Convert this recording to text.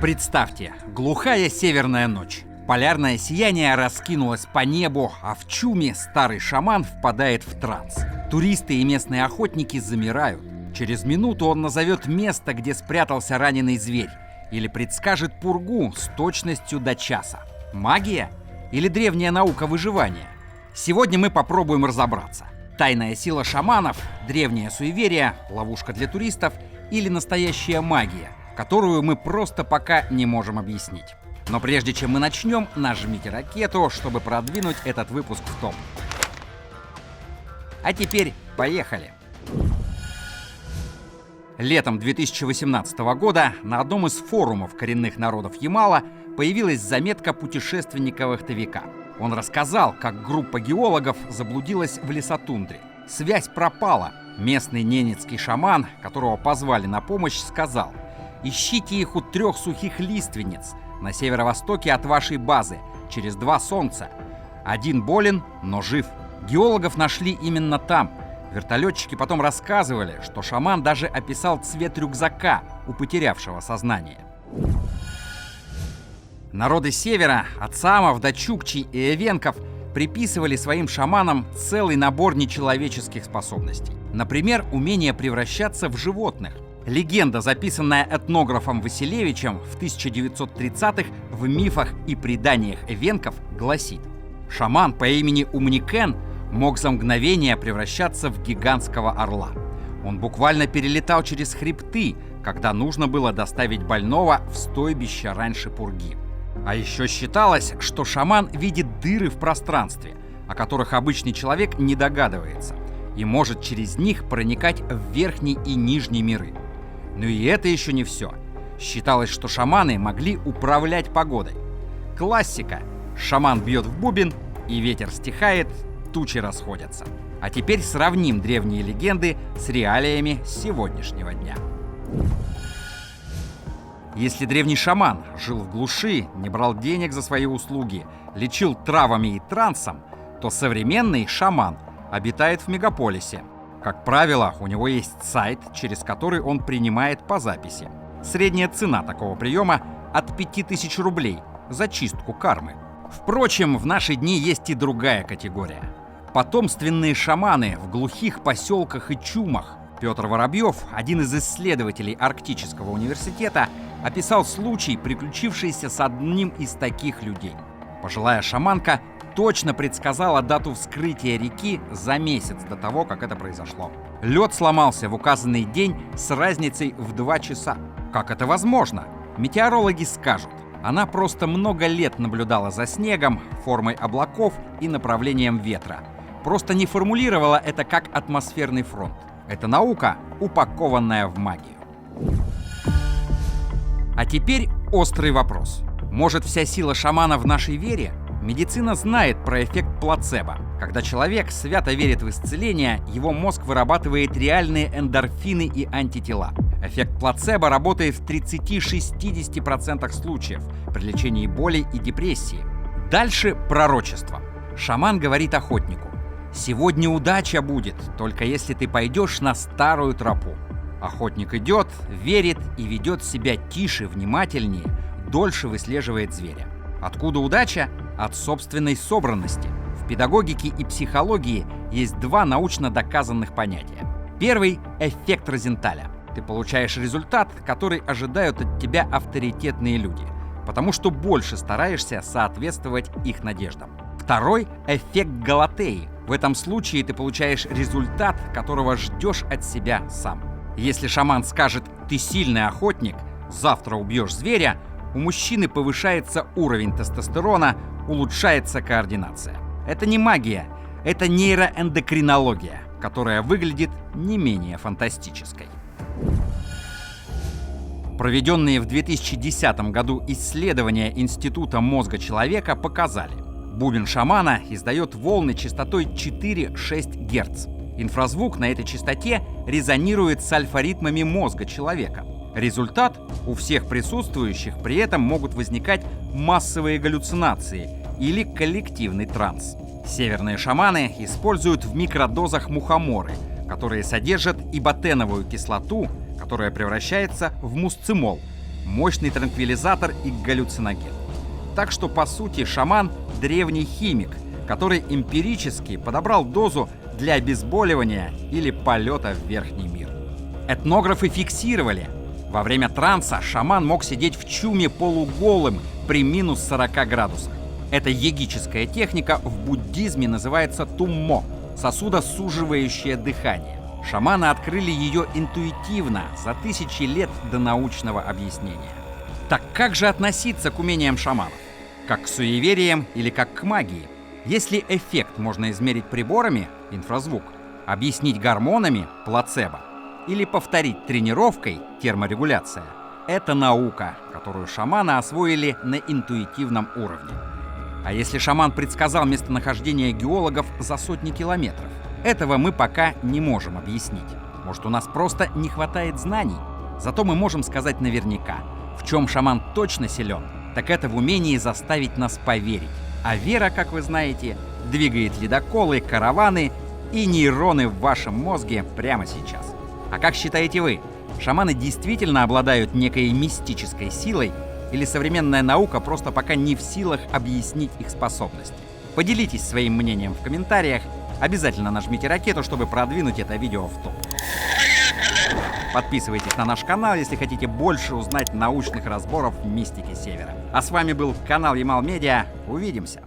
Представьте, глухая северная ночь. Полярное сияние раскинулось по небу, а в чуме старый шаман впадает в транс. Туристы и местные охотники замирают. Через минуту он назовет место, где спрятался раненый зверь, или предскажет пургу с точностью до часа. Магия или древняя наука выживания? Сегодня мы попробуем разобраться. Тайная сила шаманов, древнее суеверие, ловушка для туристов или настоящая магия, которую мы просто пока не можем объяснить. Но прежде чем мы начнем, нажмите ракету, чтобы продвинуть этот выпуск в топ. А теперь поехали! Летом 2018 года на одном из форумов коренных народов Ямала появилась заметка путешественника-вахтовика. Он рассказал, как группа геологов заблудилась в лесотундре. Связь пропала. Местный ненецкий шаман, которого позвали на помощь, сказал: «Ищите их у 3 сухих лиственниц на северо-востоке от вашей базы, через 2 солнца. Один болен, но жив». Геологов нашли именно там. Вертолетчики потом рассказывали, что шаман даже описал цвет рюкзака у потерявшего сознание. Народы севера, от самов до чукчей и эвенков, приписывали своим шаманам целый набор нечеловеческих способностей. Например, умение превращаться в животных. Легенда, записанная этнографом Василевичем в 1930-х в мифах и преданиях эвенков, гласит: шаман по имени Умникен мог за мгновение превращаться в гигантского орла. Он буквально перелетал через хребты, когда нужно было доставить больного в стойбище раньше пурги. А еще считалось, что шаман видит дыры в пространстве, о которых обычный человек не догадывается, и может через них проникать в верхний и нижний миры. Но и это еще не все. Считалось, что шаманы могли управлять погодой. Классика. Шаман бьет в бубен, и ветер стихает, тучи расходятся. А теперь сравним древние легенды с реалиями сегодняшнего дня. Если древний шаман жил в глуши, не брал денег за свои услуги, лечил травами и трансом, то современный шаман обитает в мегаполисе. Как правило, у него есть сайт, через который он принимает по записи. Средняя цена такого приема от 5000 рублей за чистку кармы. Впрочем, в наши дни есть и другая категория. Потомственные шаманы в глухих поселках и чумах. Петр Воробьев, один из исследователей Арктического университета, описал случай, приключившийся с одним из таких людей. Пожилая шаманка точно предсказала дату вскрытия реки за месяц до того, как это произошло. Лед сломался в указанный день с разницей в 2 часа. Как это возможно? Метеорологи скажут. Она просто много лет наблюдала за снегом, формой облаков и направлением ветра. Просто не формулировала это как атмосферный фронт. Это наука, упакованная в магию. А теперь острый вопрос. Может, вся сила шамана в нашей вере? Медицина знает про эффект плацебо. Когда человек свято верит в исцеление, его мозг вырабатывает реальные эндорфины и антитела. Эффект плацебо работает в 30-60% случаев при лечении боли и депрессии. Дальше пророчество. Шаман говорит охотнику: «Сегодня удача будет, только если ты пойдешь на старую тропу». Охотник идет, верит и ведет себя тише, внимательнее, дольше выслеживает зверя. Откуда удача? От собственной собранности. В педагогике и психологии есть 2 научно доказанных понятия. Первый – эффект Розенталя. Ты получаешь результат, который ожидают от тебя авторитетные люди, потому что больше стараешься соответствовать их надеждам. Второй – эффект Галатеи. В этом случае ты получаешь результат, которого ждешь от себя сам. Если шаман скажет: «Ты сильный охотник, завтра убьешь зверя», у мужчины повышается уровень тестостерона, улучшается координация. Это не магия, это нейроэндокринология, которая выглядит не менее фантастической. Проведенные в 2010 году исследования Института мозга человека показали: бубен шамана издает волны частотой 4-6 Гц. Инфразвук на этой частоте резонирует с альфа-ритмами мозга человека. Результат: у всех присутствующих при этом могут возникать массовые галлюцинации или коллективный транс. Северные шаманы используют в микродозах мухоморы, которые содержат иботеновую кислоту, которая превращается в мусцимол, мощный транквилизатор и галлюциноген. Так что, по сути, шаман — древний химик, который эмпирически подобрал дозу для обезболивания или полета в верхний мир. Этнографы фиксировали: во время транса шаман мог сидеть в чуме полуголым при минус 40 градусах. Эта йогическая техника в буддизме называется туммо — сосудосуживающее дыхание. Шаманы открыли ее интуитивно за тысячи лет до научного объяснения. Так как же относиться к умениям шаманов? Как к суевериям или как к магии? Если эффект можно измерить приборами — инфразвук, объяснить гормонами — плацебо, или повторить тренировкой — терморегуляция — это наука, которую шаманы освоили на интуитивном уровне. А если шаман предсказал местонахождение геологов за сотни километров? Этого мы пока не можем объяснить. Может, у нас просто не хватает знаний? Зато мы можем сказать наверняка: в чем шаман точно силен, так это в умении заставить нас поверить. А вера, как вы знаете, двигает ледоколы, караваны и нейроны в вашем мозге прямо сейчас. А как считаете вы, шаманы действительно обладают некой мистической силой, или современная наука просто пока не в силах объяснить их способности? Поделитесь своим мнением в комментариях. Обязательно нажмите ракету, чтобы продвинуть это видео в топ. Подписывайтесь на наш канал, если хотите больше узнать научных разборов мистики Севера. А с вами был канал Ямал Медиа. Увидимся!